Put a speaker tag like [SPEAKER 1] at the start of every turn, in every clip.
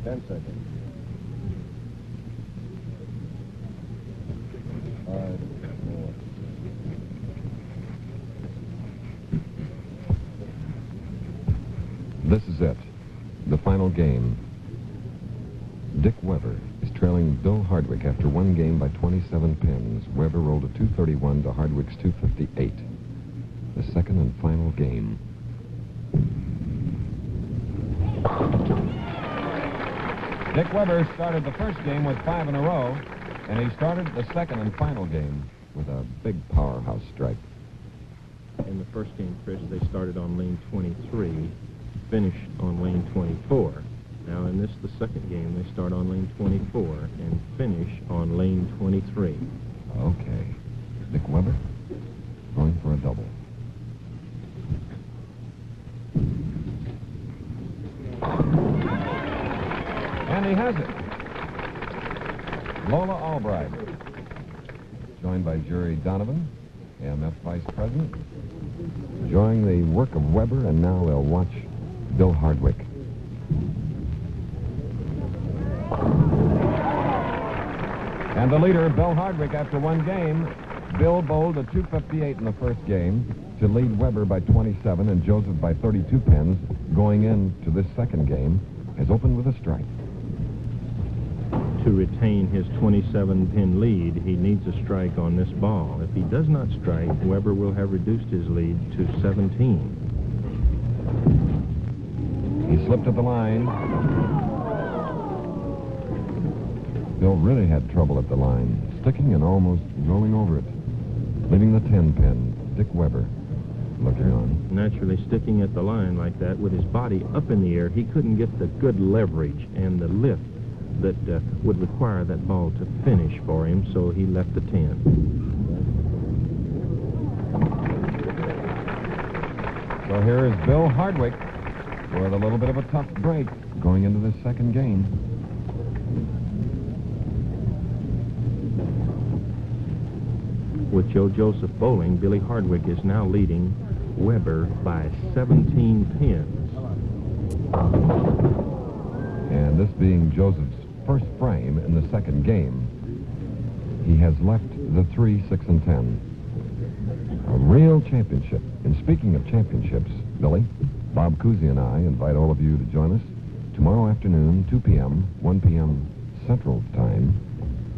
[SPEAKER 1] 10 seconds. 5, 4.
[SPEAKER 2] This is it. The final game. Dick Weber is trailing Bill Hardwick after one game by 27 pins. Weber rolled a 231 to Hardwick's 258. The second and final game.
[SPEAKER 3] Dick Weber started the first game with 5 in a row, and he started the second and final game
[SPEAKER 2] with a big powerhouse strike.
[SPEAKER 4] In the first game, Chris, they started on lane 23, finished on lane 24. Now in this, the second game, they start on lane 24 and finish on lane 23.
[SPEAKER 2] Okay. Dick Weber going for a double.
[SPEAKER 3] And he has it. Lola Albright,
[SPEAKER 2] Joined by Jerry Donovan, AMF Vice President, enjoying the work of Weber, and now they'll watch Bill Hardwick.
[SPEAKER 3] and the leader, Bill Hardwick, after one game. Bill bowled a 258 in the first game to lead Weber by 27 and Joseph by 32 pins. Going into this second game, has opened with a strike.
[SPEAKER 4] To retain his 27-pin lead, he needs a strike on this ball. If he does not strike, Weber will have reduced his lead to 17.
[SPEAKER 3] He slipped at the line.
[SPEAKER 2] Bill really had trouble at the line, sticking and almost rolling over it. Leaving the 10-pin, Dick Weber looking on.
[SPEAKER 4] Naturally, sticking at the line like that with his body up in the air, he couldn't get the good leverage and the lift that would require that ball to finish for him, so he left the 10.
[SPEAKER 3] So here is Bill Hardwick with a little bit of a tough break
[SPEAKER 2] Going into this second game.
[SPEAKER 4] With Joe Joseph bowling, Billy Hardwick is now leading Weber by 17 pins.
[SPEAKER 2] And this being Joseph's first frame in the second game, he has left the 3, 6, and 10. A real championship. And speaking of championships, Billy, Bob Cousy and I invite all of you to join us tomorrow afternoon, 2 p.m., 1 p.m. Central Time,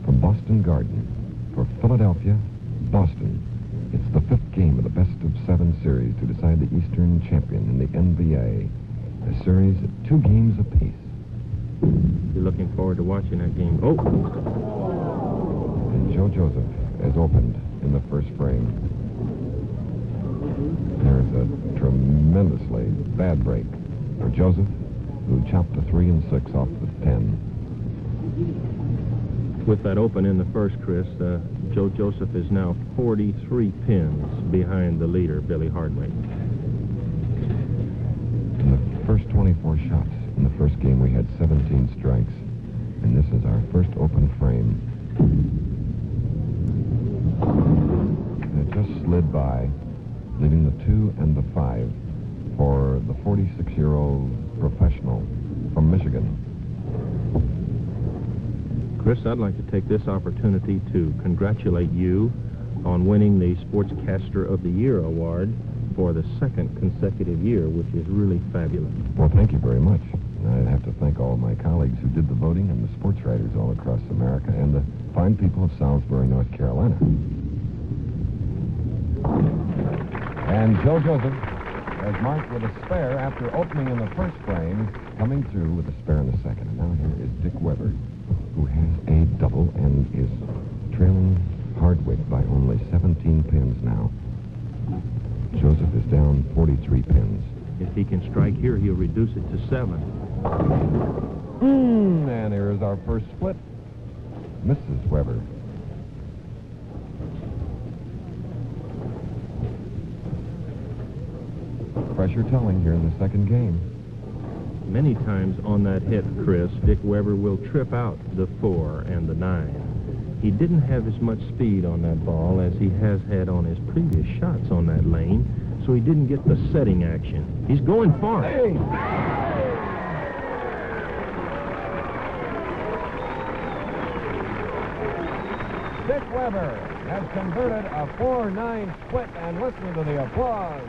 [SPEAKER 2] from Boston Garden for Philadelphia, Boston. It's the 5th game of the best-of-7 series to decide the Eastern champion in the NBA. A series of 2 games apiece.
[SPEAKER 4] You're looking forward to watching that game. Oh!
[SPEAKER 2] And Joe Joseph has opened in the first frame. There's a tremendously bad break for Joseph, who chopped the 3 and 6 off the 10.
[SPEAKER 4] With that open in the first, Chris, Joe Joseph is now 43 pins behind the leader, Billy Hardwick.
[SPEAKER 2] In the first 24 shots in the first game, we had 17 strikes, and this is our first open frame. And it just slid by, leaving the 2 and the 5 for the 46-year-old professional from Michigan.
[SPEAKER 4] Chris, I'd like to take this opportunity to congratulate you on winning the Sportscaster of the Year award for the 2nd consecutive year, which is really fabulous.
[SPEAKER 2] Well, thank you very much. I'd have to thank all of my colleagues who did the voting and the sports writers all across America and the fine people of Salisbury, North Carolina.
[SPEAKER 3] And Joe Joseph has marked with a spare after opening in the first frame,
[SPEAKER 2] Coming through with a spare in the second. And now here is Dick Weber, who has a double and is trailing Hardwick by only 17 pins now. Joseph is down 43 pins.
[SPEAKER 4] If he can strike here, he'll reduce it to 7.
[SPEAKER 3] and here is our first split.
[SPEAKER 2] Mrs. Weber. Pressure telling here in the second game.
[SPEAKER 4] Many times on that hit, Chris, Dick Weber will trip out the 4 and the 9. He didn't have as much speed on that ball as he has had on his previous shots on that lane, so he didn't get the setting action. He's going far.
[SPEAKER 3] Hey! Weber has converted a 4-9 split, and listen to the applause.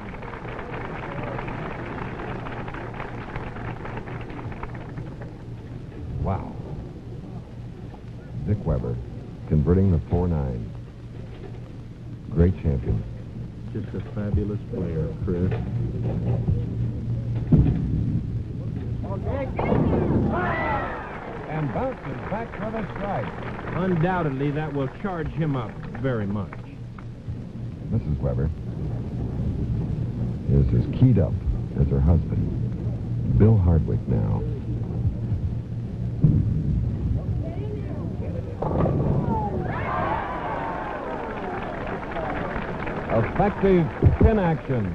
[SPEAKER 3] Wow. Dick Weber converting the 4-9. Great champion.
[SPEAKER 4] Just a fabulous player, Chris.
[SPEAKER 3] And bounces back for the strike.
[SPEAKER 4] Undoubtedly, that will charge him up very much.
[SPEAKER 3] Mrs. Weber is as keyed up as her husband. Bill Hardwick now. Effective pin action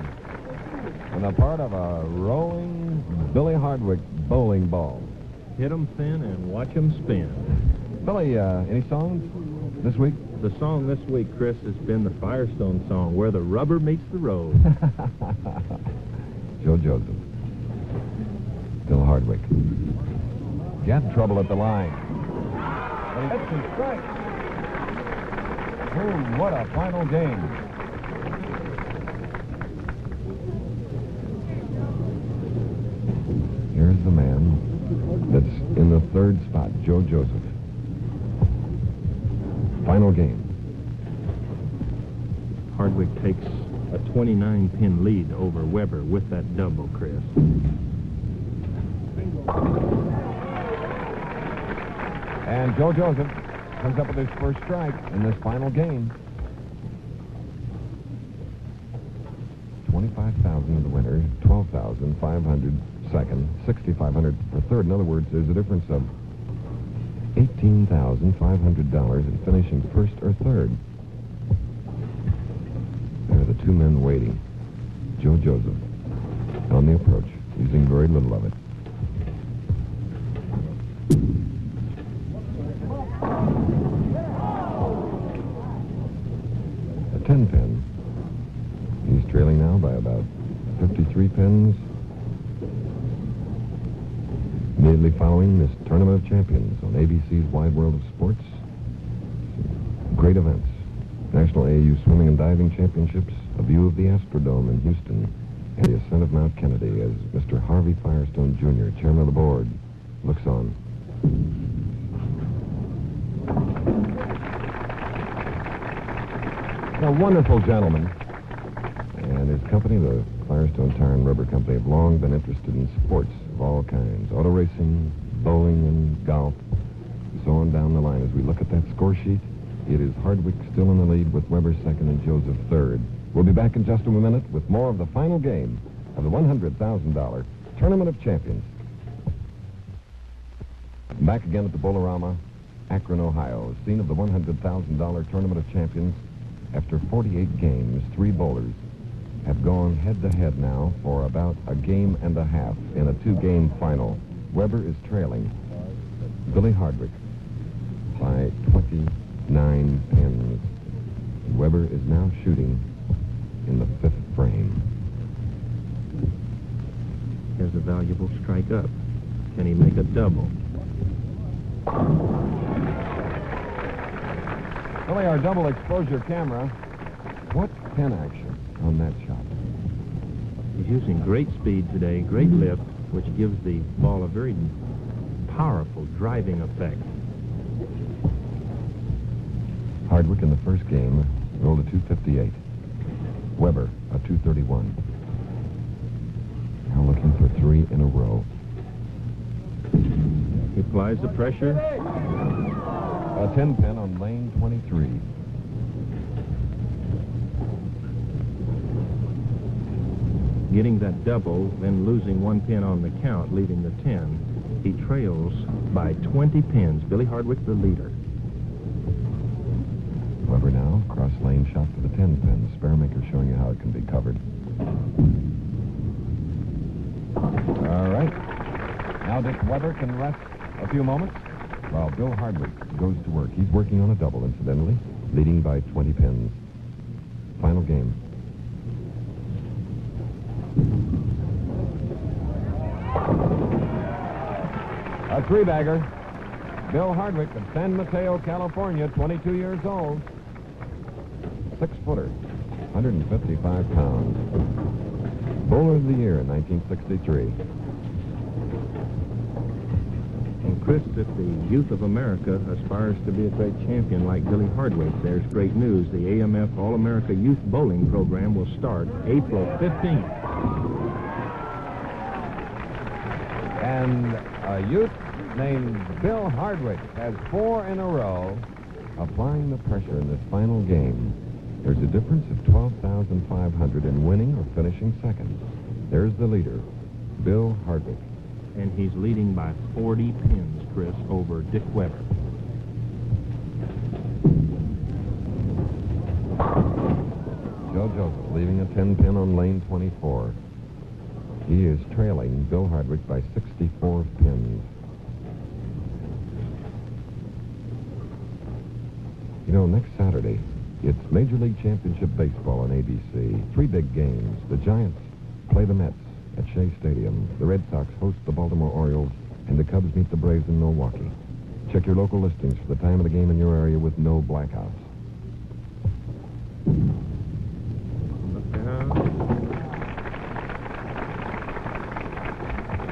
[SPEAKER 3] on the part of a rolling Billy Hardwick bowling ball.
[SPEAKER 4] Hit him thin and watch him spin.
[SPEAKER 3] Billy, any songs this week?
[SPEAKER 4] The song this week, Chris, has been the Firestone song, Where the Rubber Meets the Road.
[SPEAKER 3] Joe Joseph. Bill Hardwick. Got trouble at the line. But he hits and strikes. Oh, what a final game. Here's the man that's in the third spot, Joe Joseph. Final game.
[SPEAKER 4] Hardwick takes a 29-pin lead over Weber with that double, Chris.
[SPEAKER 3] And Joe Joseph comes up with his first strike in this final game. 25,000 to the winner, 12,500 second, 6,500 for third. In other words, there's a difference of $18,500 in finishing first or third. There are the two men waiting. Joe Joseph on the approach, using very little of it. A 10-pin. He's trailing now by about 53 pins. Immediately following this Tournament of Champions on ABC's Wide World of Sports. Great events. National AAU Swimming and Diving Championships, a view of the Astrodome in Houston, and the ascent of Mount Kennedy as Mr. Harvey Firestone, Jr., chairman of the board, looks on. A wonderful gentleman. And his company, the Firestone Tire and Rubber Company, have long been interested in sports of all kinds. Auto racing, bowling, and golf, and so on down the line. As we look at that score sheet, it is Hardwick still in the lead with Weber second and Joseph third. We'll be back in just a minute with more of the final game of the $100,000 Tournament of Champions. Back again at the Bolorama, Akron, Ohio, scene of the $100,000 Tournament of Champions. After 48 games, 3 bowlers have gone head-to-head now for about a game and a half in a 2-game final. Weber is trailing Billy Hardwick by 29 pins. Weber is now shooting in the 5th frame.
[SPEAKER 4] Has a valuable strike up. Can he make a double?
[SPEAKER 3] Billy, our double exposure camera. What pin action on that shot?
[SPEAKER 4] He's using great speed today, great lift, which gives the ball a very powerful driving effect.
[SPEAKER 3] Hardwick in the first game rolled a 258. Weber a 231. Now looking for 3 in a row.
[SPEAKER 4] He applies the pressure.
[SPEAKER 3] A 10-pin on lane 23.
[SPEAKER 4] Getting that double, then losing 1 pin on the count, leaving the 10. He trails by 20 pins. Billy Hardwick, the leader.
[SPEAKER 3] Weber now, cross lane shot for the 10-pin. The spare maker showing you how it can be covered. All right. Now Dick Weber can rest a few moments while Bill Hardwick goes to work. He's working on a double, incidentally, leading by 20 pins. Final game. A 3-bagger. Bill Hardwick of San Mateo, California, 22 years old.
[SPEAKER 2] 6-footer, 155 pounds. Bowler of the Year in 1963.
[SPEAKER 4] And Chris, if the youth of America aspires to be a great champion like Billy Hardwick, there's great news. The AMF All-America Youth Bowling Program will start April 15th.
[SPEAKER 3] And a youth named Bill Hardwick has 4 in a row.
[SPEAKER 2] Applying the pressure in this final game, there's a difference of 12,500 in winning or finishing second. There's the leader, Bill Hardwick.
[SPEAKER 4] And he's leading by 40 pins, Chris, over Dick Weber.
[SPEAKER 2] Joe Joseph leaving a 10-pin on lane 24. He is trailing Bill Hardwick by 64 pins. You know, next Saturday, it's Major League Championship Baseball on ABC. 3 big games. The Giants play the Mets at Shea Stadium. The Red Sox host the Baltimore Orioles, and the Cubs meet the Braves in Milwaukee. Check your local listings for the time of the game in your area with no blackouts.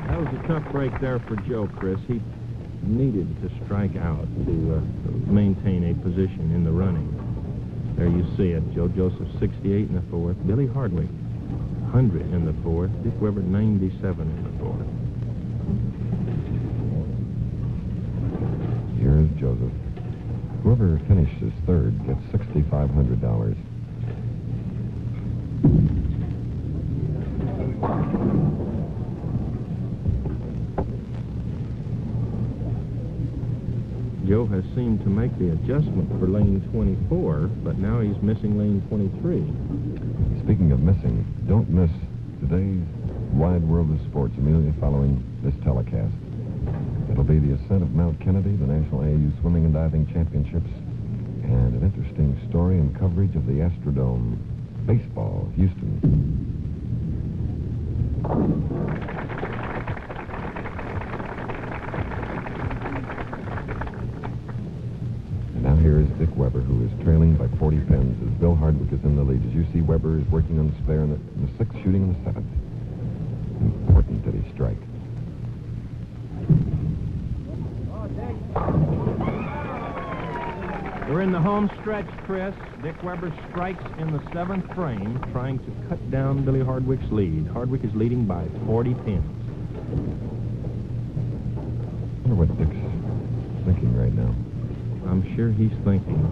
[SPEAKER 4] That was a tough break there for Joe, Chris. He needed to strike out to maintain a position in the running. There you see it. Joe Joseph, 68 in the 4th. Billy Hardwick, 100 in the 4th. Dick Weber, 97 in the 4th.
[SPEAKER 2] Here's Joseph. Whoever finishes third gets $6,500.
[SPEAKER 4] Joe has seemed to make the adjustment for lane 24, but now he's missing lane 23.
[SPEAKER 2] Speaking of missing, don't miss today's Wide World of Sports immediately following this telecast. It'll be the ascent of Mount Kennedy, the National AAU Swimming and Diving Championships, and an interesting story and coverage of the Astrodome Baseball, Houston. Now here is Dick Weber, who is trailing by 40 pins as Bill Hardwick is in the lead. As you see, Weber is working on the spare in the 6th, shooting in the 7th. Important that he strike.
[SPEAKER 4] We're in the home stretch, Chris. Dick Weber strikes in the 7th frame, trying to cut down Billy Hardwick's lead. Hardwick is leading by 40 pins.
[SPEAKER 2] I wonder what Dick's thinking right now.
[SPEAKER 4] I'm sure he's thinking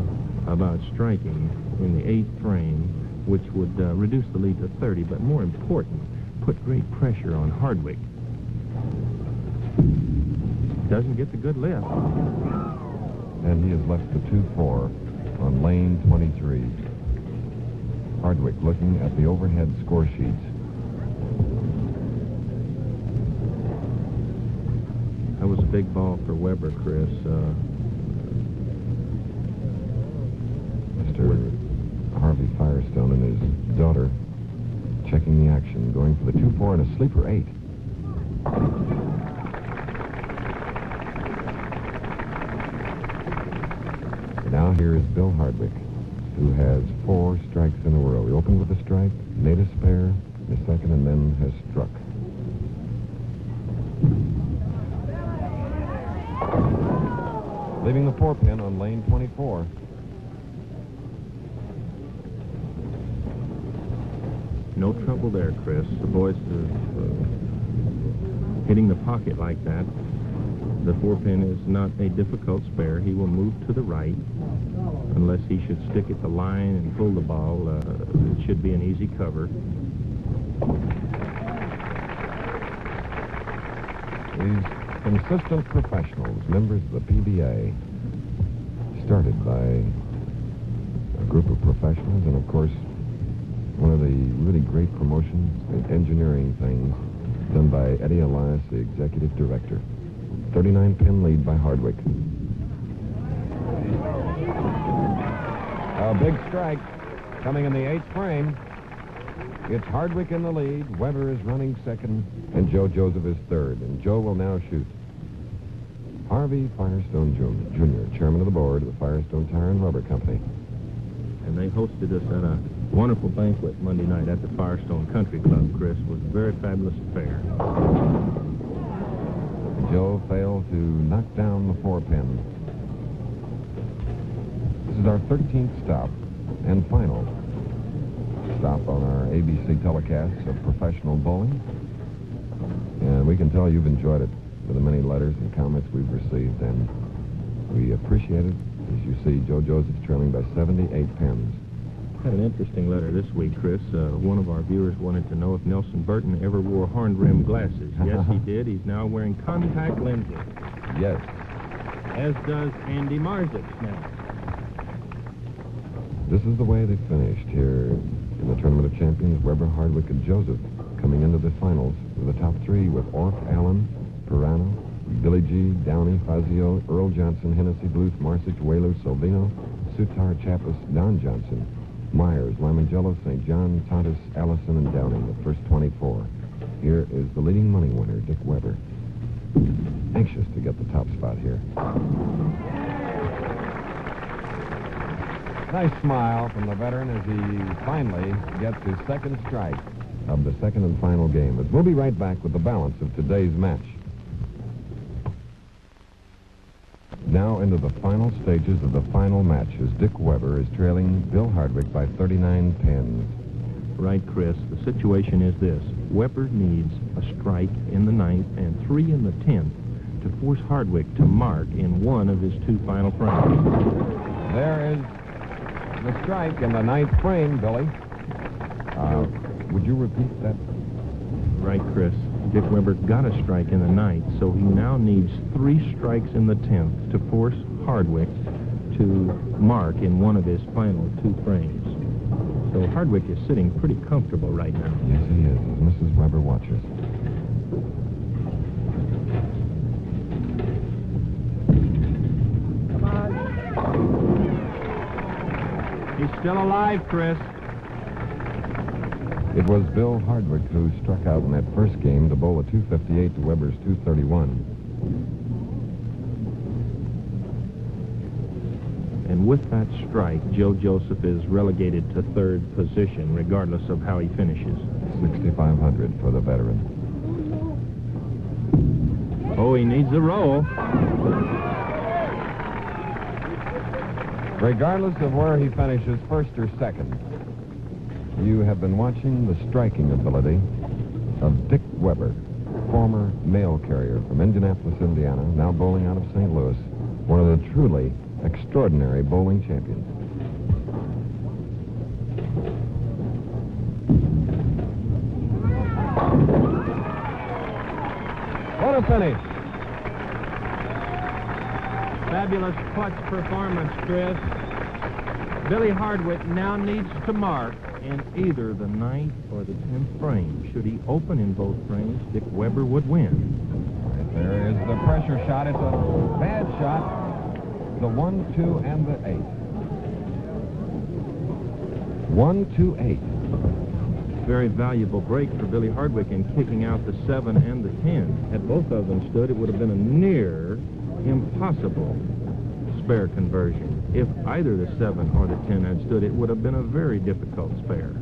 [SPEAKER 4] about striking in the 8th frame, which would reduce the lead to 30, but more important, put great pressure on Hardwick. Doesn't get the good lift.
[SPEAKER 2] And he has left the 2-4 on lane 23. Hardwick looking at the overhead score sheets.
[SPEAKER 4] That was a big ball for Weber, Chris.
[SPEAKER 2] Mr. Harvey Firestone and his daughter checking the action, going for the 2-4 and a sleeper 8. Now here is Bill Hardwick, who has 4 strikes in a row. He opened with a strike, made a spare, the 2nd, and then has struck. Leaving the 4-pin on lane 24.
[SPEAKER 4] No trouble there, Chris. The boys hitting the pocket like that. The 4-pin is not a difficult spare. He will move to the right. Unless he should stick at the line and pull the ball, it should be an easy cover.
[SPEAKER 2] These consistent professionals, members of the PBA, started by a group of professionals, and of course, one of the really great promotions and engineering things done by Eddie Elias, the executive director. 39-pin lead by Hardwick.
[SPEAKER 3] A big strike coming in the 8th frame. It's Hardwick in the lead. Weber is running 2nd,
[SPEAKER 2] And Joe Joseph is 3rd. And Joe will now shoot. Harvey Firestone Jr., chairman of the board of the Firestone Tire and Rubber Company.
[SPEAKER 4] and they hosted us at a wonderful banquet Monday night at the Firestone Country Club, Chris. It was a very fabulous affair.
[SPEAKER 3] Joe failed to knock down the 4-pin. This is our 13th stop and final stop on our ABC telecasts of professional bowling. And we can tell you've enjoyed it with the many letters and comments we've received, and we appreciate it. As you see, Joe Joseph's trailing by 78 pins.
[SPEAKER 4] Had an interesting letter this week, Chris. One of our viewers wanted to know if Nelson Burton ever wore horn-rimmed glasses. Yes, he did. He's now wearing contact lenses.
[SPEAKER 3] Yes.
[SPEAKER 4] As does Andy Marzic now.
[SPEAKER 3] This is the way they finished here in the Tournament of Champions. Weber, Hardwick, and Joseph coming into the finals with the top three with Orff, Allen, Pirano, Billy G, Downey, Fazio, Earl Johnson, Hennessy, Bluth, Marsic, Whaler, Solvino, Sutar, Chappis, Don Johnson, Myers, Lamangello, St. John, Tontis, Allison, and Downing, the first 24. Here is the leading money winner, Dick Weber. Anxious to get the top spot here. Nice smile from the veteran as he finally gets his second strike of the second and final game. But we'll be right back with the balance of today's match. Now into the final stages of the final match as Dick Weber is trailing Bill Hardwick by 39 pins.
[SPEAKER 4] Right, Chris. The situation is this. Weber needs a strike in the 9th and 3 in the 10th to force Hardwick to mark in one of his two final frames.
[SPEAKER 3] There is the strike in the 9th frame, Billy. Would you repeat that?
[SPEAKER 4] Right, Chris. Dick Weber got a strike in the 9th, so he now needs 3 strikes in the 10th to force Hardwick to mark in one of his final 2 frames. So Hardwick is sitting pretty comfortable right now.
[SPEAKER 3] Yes, he is, as Mrs. Weber watches.
[SPEAKER 4] Come on. He's still alive, Chris.
[SPEAKER 3] It was Bill Hardwick who struck out in that first game to bowl a 258 to Weber's 231.
[SPEAKER 4] And with that strike, Joe Joseph is relegated to 3rd position, regardless of how he finishes.
[SPEAKER 3] 6,500 for the veteran.
[SPEAKER 4] Oh, he needs a roll.
[SPEAKER 3] Regardless of where he finishes, first or second, you have been watching the striking ability of Dick Weber, former mail carrier from Indianapolis, Indiana, now bowling out of St. Louis, one of the truly extraordinary bowling champions. What a finish!
[SPEAKER 4] Fabulous clutch performance, Chris. Billy Hardwick now needs to mark in either the 9th or the 10th frame. Should he open in both frames, Dick Weber would win.
[SPEAKER 3] Right there is the pressure shot. It's a bad shot. The 1, 2, and the 8. 1, 2, 8.
[SPEAKER 4] Very valuable break for Billy Hardwick in kicking out the 7 and the 10. Had both of them stood, it would have been a near impossible spare conversion. If either the 7 or the 10 had stood, it would have been a very difficult spare.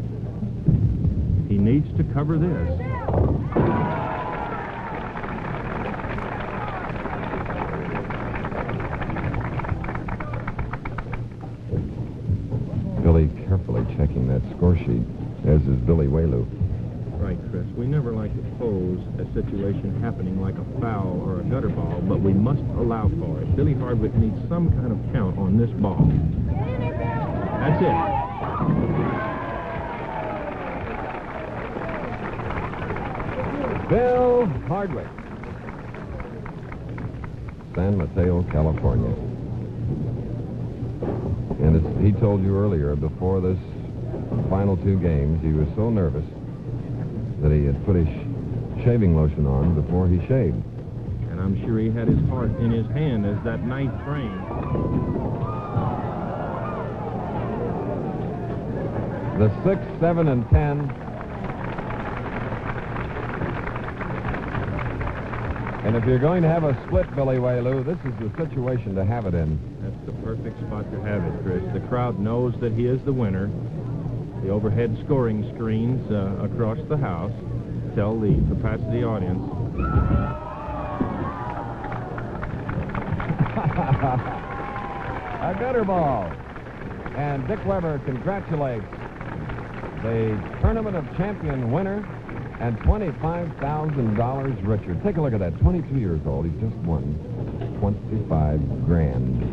[SPEAKER 4] He needs to cover this.
[SPEAKER 3] Billy carefully checking that score sheet, as is Billy Whaloo.
[SPEAKER 4] Right, Chris. We never like to pose a situation happening like a foul or a gutter ball, but we must allow for it. Billy Hardwick needs some kind of count on this ball. That's it.
[SPEAKER 3] Bill Hardwick, San Mateo, California. And as he told you earlier, before this final 2 games, he was so nervous that he had put his shaving lotion on before he shaved.
[SPEAKER 4] And I'm sure he had his heart in his hand as that 9th frame.
[SPEAKER 3] The 6, 7, and 10. And if you're going to have a split, Billy Wayloo, this is the situation to have it in.
[SPEAKER 4] That's the perfect spot to have it, Chris. The crowd knows that he is the winner. The overhead scoring screens across the house tell the capacity audience.
[SPEAKER 3] A gutter ball. And Dick Weber congratulates the Tournament of Champion winner and $25,000 richer. Take a look at that. 22 years old. He's just won 25 grand.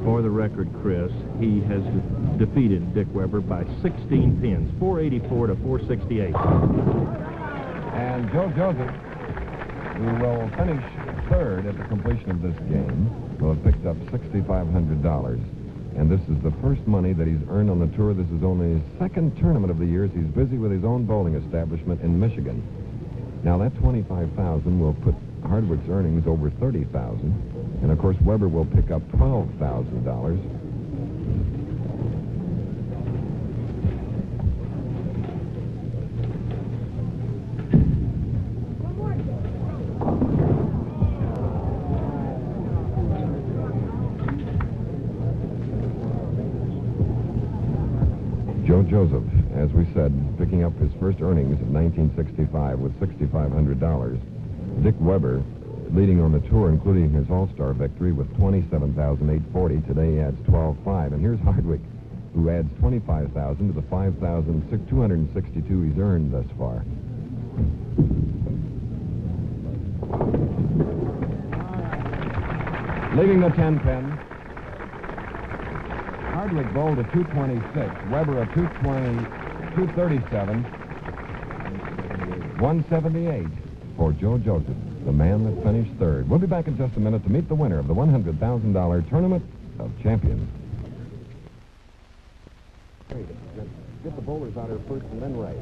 [SPEAKER 4] For the record, Chris, he has defeated Dick Weber by 16 pins, 484 to 468.
[SPEAKER 3] And Joe Joseph, who will finish third at the completion of this game, will have picked up $6,500. And this is the first money that he's earned on the tour. This is only his second tournament of the year. He's busy with his own bowling establishment in Michigan. Now, that $25,000 will put Hardwick's earnings over $30,000. And, of course, Weber will pick up $12,000. Joe Joseph, as we said, picking up his first earnings of 1965 with $6,500. Dick Weber leading on the tour, including his All-Star victory, with $27,840. Today he adds $12,500. And here's Hardwick, who adds $25,000 to the $5,262 he's earned thus far. Leaving the 10-pin, Hardwick bowled a 226, Weber a 237, 178 for Joe Joseph, the man that finished third. We'll be back in just a minute to meet the winner of the $100,000 Tournament of Champions. Get the bowlers out here first and then right.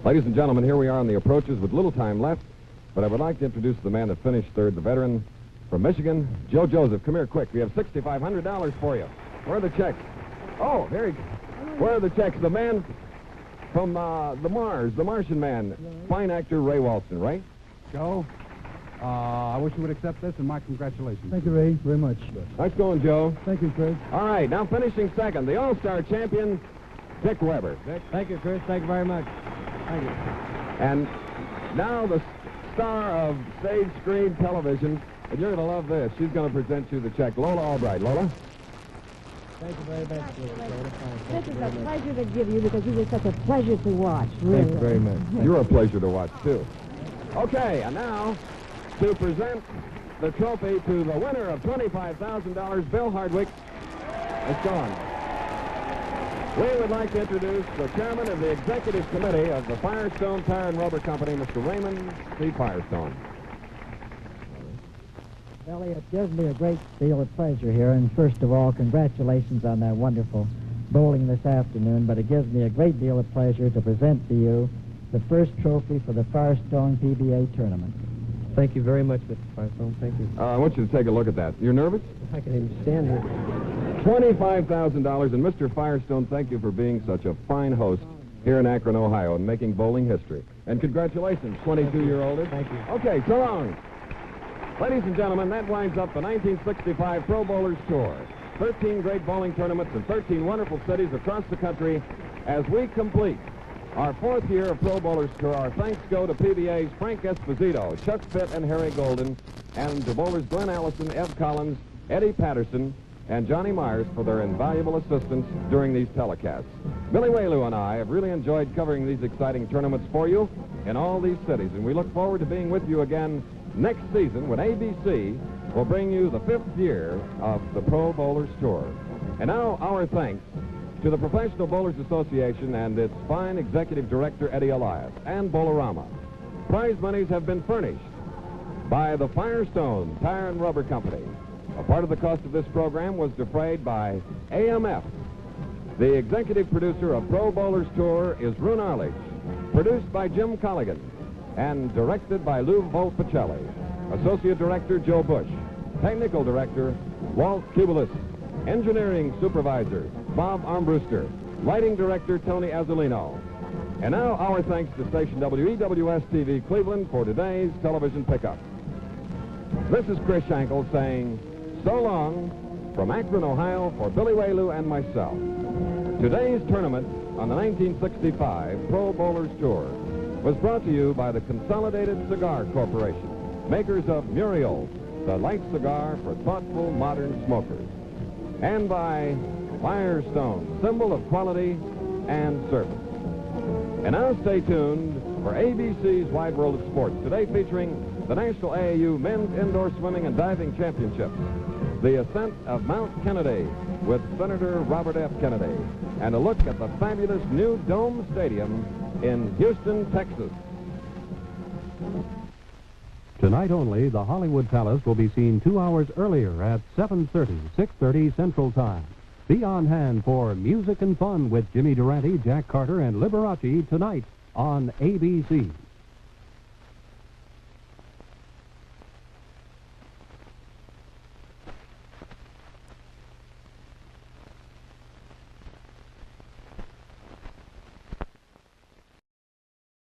[SPEAKER 3] Ladies and gentlemen, here we are on the approaches with little time left, but I would like to introduce the man that finished third, the veteran from Michigan, Joe Joseph. Come here quick. We have $6,500 for you. Where are the checks? Oh, there you go. Where are the checks? The man from the Martian Man, fine actor Ray Walston, right?
[SPEAKER 1] Joe, I wish you would accept this, and my congratulations.
[SPEAKER 5] Thank you, Ray, very much.
[SPEAKER 3] Nice going, Joe.
[SPEAKER 5] Thank you, Chris.
[SPEAKER 3] All right, now finishing second, the All-Star champion, Dick Weber.
[SPEAKER 5] Dick. Thank you, Chris. Thank you very much. Thank you.
[SPEAKER 3] And now the star of stage screen television, and you're going to love this. She's going to present you the check. Lola Albright. Lola?
[SPEAKER 5] Thank you very much.
[SPEAKER 6] This is a pleasure to give you because you were such a pleasure to watch, really.
[SPEAKER 5] Thank you very much.
[SPEAKER 3] You're a pleasure to watch, too. Okay, and now to present the trophy to the winner of $25,000, Bill Hardwick. It's gone. We would like to introduce the chairman of the executive committee of the Firestone Tire and Rubber Company, Mr. Raymond C. Firestone.
[SPEAKER 7] Billy, it gives me a great deal of pleasure here, and first of all, congratulations on that wonderful bowling this afternoon, but it gives me a great deal of pleasure to present to you the first trophy for the Firestone PBA Tournament.
[SPEAKER 5] Thank you very much, Mr. Firestone. Thank you.
[SPEAKER 3] I want you to take a look at that. You're nervous?
[SPEAKER 5] I can even stand here.
[SPEAKER 3] $25,000, and Mr. Firestone, thank you for being such a fine host here in Akron, Ohio, and making bowling history. And congratulations, 22-year-old.
[SPEAKER 5] Thank you.
[SPEAKER 3] Okay, so long. Ladies and gentlemen, that winds up the 1965 Pro Bowlers Tour. 13 great bowling tournaments in 13 wonderful cities across the country. As we complete our fourth year of Pro Bowlers Tour, our thanks go to PBA's Frank Esposito, Chuck Fitt, and Harry Golden, and to bowlers Glenn Allison, Ed Collins, Eddie Patterson, and Johnny Myers for their invaluable assistance during these telecasts. Billy Wayloo and I have really enjoyed covering these exciting tournaments for you in all these cities, and we look forward to being with you again next season when ABC will bring you the 5th year of the Pro Bowlers Tour. And now our thanks to the Professional Bowlers Association and its fine executive director, Eddie Elias, and Bowlerama. Prize monies have been furnished by the Firestone Tire and Rubber Company. A part of the cost of this program was defrayed by AMF. The executive producer of Pro Bowlers Tour is Roone Arledge, produced by Jim Colligan, and directed by Lou Volpicelli. Associate Director Joe Bush. Technical Director Walt Kubelis. Engineering Supervisor Bob Armbruster. Lighting Director Tony Azzolino. And now, our thanks to station WEWS-TV Cleveland for today's television pickup. This is Chris Schenkel saying so long from Akron, Ohio, for Billy Waylew and myself. Today's tournament on the 1965 Pro Bowlers Tour was brought to you by the Consolidated Cigar Corporation, makers of Muriel, the light cigar for thoughtful modern smokers, and by Firestone, symbol of quality and service. And now stay tuned for ABC's Wide World of Sports, today featuring the National AAU Men's Indoor Swimming and Diving Championships, the ascent of Mount Kennedy with Senator Robert F. Kennedy, and a look at the fabulous new Dome Stadium in Houston, Texas.
[SPEAKER 8] Tonight only, the Hollywood Palace will be seen 2 hours earlier at 7:30, 6:30 Central Time. Be on hand for music and fun with Jimmy Durante, Jack Carter, and Liberace tonight on ABC.